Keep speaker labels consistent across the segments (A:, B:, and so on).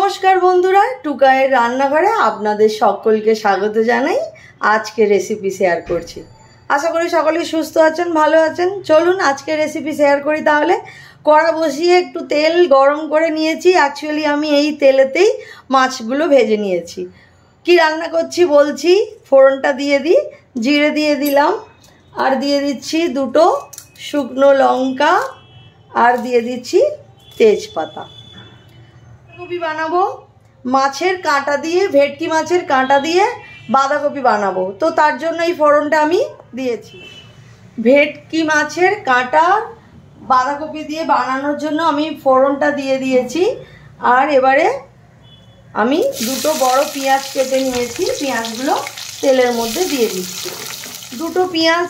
A: नमस्कार बंधुरा टुकायेर रान्नाघरे आपनादेर सकलके स्वागत जानाई। आजके रेसिपि शेयर करछि, आशा करी सकले सुस्थ आछेन भालो आछेन। चलुन आजके रेसिपि शेयर करी। ताहले कड़ा बसिए एकटु तेल गरम करे निয়েছি। एक्चुअली आमी एई तेलेतेई माछगुलो भेजे निয়েছি। कि रान्ना करछि बोलछि। फोड़नटा दिए दी, जिरे दिए दिलाम और दिए दिच्छी दुटो शुकनो लंका और दिए दिच्छी तेजपाता। बाँधाकपि बानाबो माछेर काँटा दिए, भेटकी माछेर काँटा दिए बाँधाकपि बानाबो। तो तार जोन्नो एई फोड़नटा आमी दिएछि। भेटकी माछेर काँटा बाँधाकपि दिए बानानोर जोन्नो आमी फोड़नटा दिए दिएछि। और एबारे आमी दुटो बड़ो पेঁয়াজ केटे निয়েছি। पेঁয়াজগুলো तेलेर मध्य दिए दिচ্ছি। दुटो पेঁয়াজ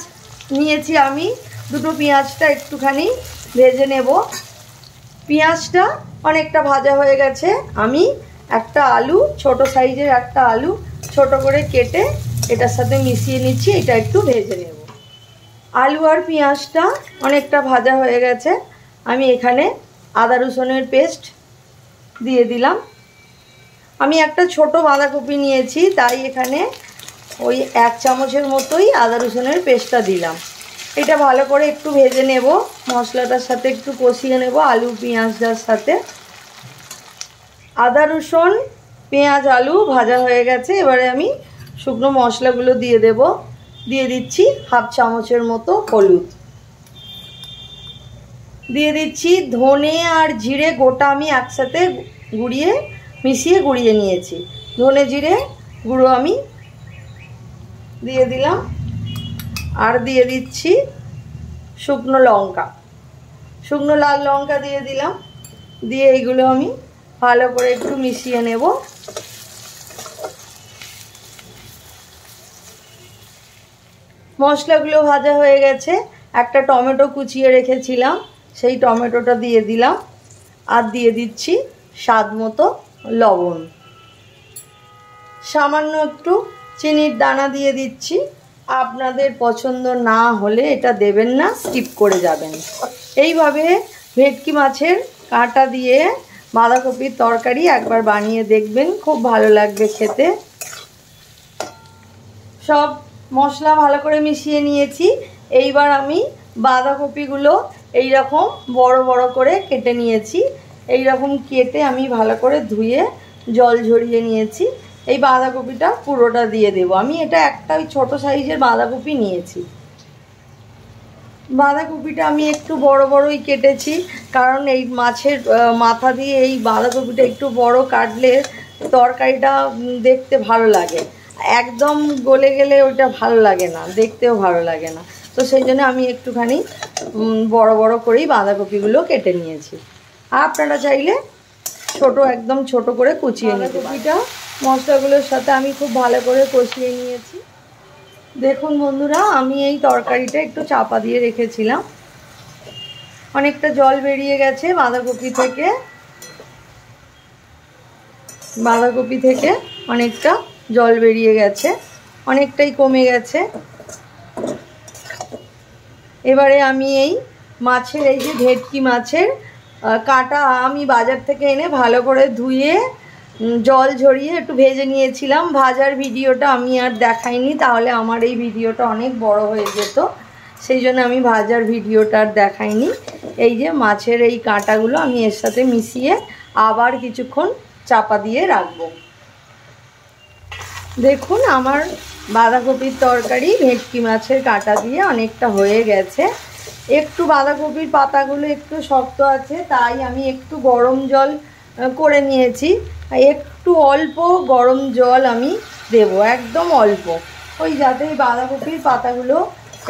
A: निয়েছি आमी। दुटो पेঁয়াজটা একটুখানি ভেজে নেব। পেঁয়াজটা অনেকটা ভাজা হয়ে গেছে। আমি একটা আলু, ছোট সাইজের একটা আলু ছোট করে কেটে এটার সাথে মিশিয়ে নিচ্ছি। এটা একটু ভেজে নেব। আলু আর পেঁয়াজটা অনেকটা ভাজা হয়ে গেছে। আমি এখানে আদা রসুনের পেস্ট দিয়ে দিলাম। আমি একটা ছোট বাঁধাকপি নিয়েছি, তাই এখানে ওই 1 চামচের মতোই আদা রসুনের পেস্টটা দিলাম। এটা ভালো করে একটু ভেজে নেব। মশলাটার সাথে একটু কষিয়ে নেব আলু পেঁয়াজটার সাথে। আদা রসুন পেঁয়াজ আলু ভাজা হয়ে গেছে। এবারে আমি শুকনো মশলাগুলো দিয়ে দেব। দিয়ে দিচ্ছি 1/2 চামচের মতো হলুদ, দিয়ে দিচ্ছি ধনে আর জিরে গোটা আমি একসাথে গুঁড়িয়ে মিশিয়ে গুঁড়িয়ে নিয়েছি। ধনে জিরে গুঁড়ো আমি দিয়ে দিলাম। আর দিয়ে দিচ্ছি শুকনো লঙ্কা, শুকনো লাল লঙ্কা দিয়ে দিলাম। দিয়ে এইগুলো আমি ভালো করে একটু মিশিয়ে নেব। মশলাগুলো ভাজা হয়ে গেছে। একটা টমেটো কুচিয়ে রেখেছিলাম, সেই টমেটোটা দিয়ে দিলাম। আর দিয়ে দিচ্ছি স্বাদ মতো লবণ, সামান্য একটু চিনির দানা দিয়ে দিচ্ছি। আপনাদের পছন্দ না হলে এটা দেবেন না, স্কিপ করে যাবেন। এইভাবে ভেটকি মাছের কাঁটা দিয়ে বাঁধাকপির তরকারি একবার বানিয়ে দেখবেন, খুব ভালো লাগবে খেতে। সব মশলা ভালো করে মিশিয়ে নিয়েছি। এইবার আমি বাঁধাকপিগুলো এই রকম বড় বড় করে কেটে নিয়েছি। এই রকম কেটে আমি ভালো করে ধুয়ে জল ঝরিয়ে নিয়েছি। এই বাঁধাকপিটা পুরোটা দিয়ে দেব। আমি এটা একটা ওই ছোটো সাইজের বাঁধাকপি নিয়েছি। বাঁধাকপিটা আমি একটু বড় বড়ই কেটেছি, কারণ এই মাছের মাথা দিয়ে এই বাঁধাকপিটা একটু বড় কাটলে তরকারিটা দেখতে ভালো লাগে। একদম গলে গেলে ওইটা ভালো লাগে না, দেখতেও ভালো লাগে না। তো সেই জন্য আমি একটুখানি বড় বড় করেই বাঁধাকপিগুলো কেটে নিয়েছি। আপনারা চাইলে ছোট একদম ছোট করে কুচিয়ে নিতে পারেন। বাঁধাকপিটা মশলাগুলোর সাথে আমি খুব ভালো করে কষিয়ে নিয়েছি। দেখুন বন্ধুরা, আমি এই তরকারিটা একটু চাপা দিয়ে রেখেছিলাম। অনেকটা জল বেরিয়ে গেছে বাঁধাকপি থেকে। বাঁধাকপি থেকে অনেকটা জল বেরিয়ে গেছে, অনেকটাই কমে গেছে। এবারে আমি এই মাছের, এই যে ভেটকি মাছের কাঁটা আমি বাজার থেকে এনে ভালো করে ধুয়ে জল ঝরিয়ে একটু ভেজে নিয়েছিলাম। ভাজার ভিডিওটা আমি আর দেখাইনি, তাহলে আমার এই ভিডিওটা অনেক বড় হয়ে যেত। সেই জন্য আমি ভাজার ভিডিওটা আর দেখাইনি। এই যে মাছের এই কাঁটাগুলো আমি এর সাথে মিশিয়ে আবার কিছুক্ষণ চাপা দিয়ে রাখবো। দেখুন আমার বাঁধাকপির তরকারি ভেটকি মাছের কাঁটা দিয়ে অনেকটা হয়ে গেছে। একটু বাঁধাকপির পাতাগুলো একটু শক্ত আছে, তাই আমি একটু গরম জল করে নিয়েছি। একটু অল্প গরম জল আমি দেব, একদম অল্প, ওই যাতে বাঁধাকপির পাতাগুলো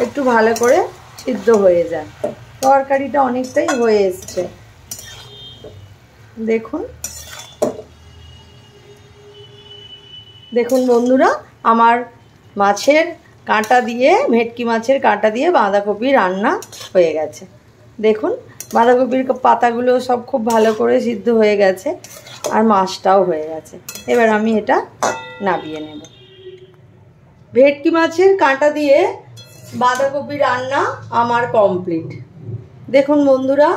A: একটু ভালো করে সিদ্ধ হয়ে যায়। তরকারিটা অনেকটাই হয়ে এসছে। দেখুন দেখুন বন্ধুরা, আমার মাছের কাঁটা দিয়ে, ভেটকি মাছের কাঁটা দিয়ে বাঁধাকপি রান্না হয়ে গেছে। দেখুন বাঁধাকপির পাতাগুলো সব খুব ভালো করে সিদ্ধ হয়ে গেছে, আর মাছটাও হয়ে গেছে। এবার আমি এটা নামিয়ে নেব। ভেটকি মাছের কাঁটা দিয়ে বাঁধাকপি রান্না আমার কমপ্লিট। দেখুন বন্ধুরা,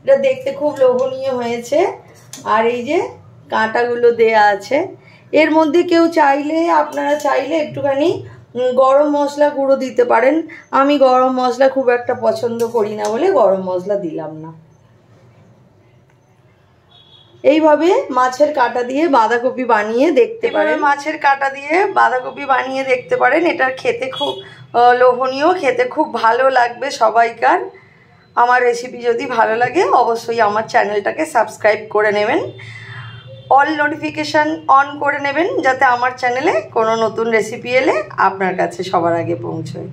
A: এটা দেখতে খুব লোভনীয় হয়েছে। আর এই যে কাঁটাগুলো দেয়া আছে। এর মধ্যে কেউ চাইলে, আপনারা চাইলে একটুখানি গরম মশলা গুঁড়ো দিতে পারেন। আমি গরম মশলা খুব একটা পছন্দ করি না বলে গরম মশলা দিলাম না। এইভাবে মাছের কাঁটা দিয়ে বাঁধাকপি বানিয়ে দেখতে পারেন। মাছের কাঁটা দিয়ে বাঁধাকপি বানিয়ে দেখতে পারেন। এটা খেতে খুব লোভনীয়, খেতে খুব ভালো লাগবে সবাইকার। আমার রেসিপি যদি ভালো লাগে অবশ্যই আমার চ্যানেলটাকে সাবস্ক্রাইব করে নেবেন, অল নোটিফিকেশান অন করে নেবেন, যাতে আমার চ্যানেলে কোনো নতুন রেসিপি এলে আপনার কাছে সবার আগে পৌঁছয়।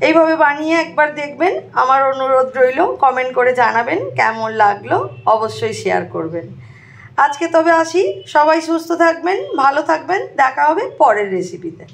A: এইভাবে বানিয়ে একবার দেখবেন। আমার অনুরোধ রইল, কমেন্ট করে জানাবেন কেমন লাগলো, অবশ্যই শেয়ার করবেন। আজকে তবে আসি, সবাই সুস্থ থাকবেন, ভালো থাকবেন, দেখা হবে পরের রেসিপিতে।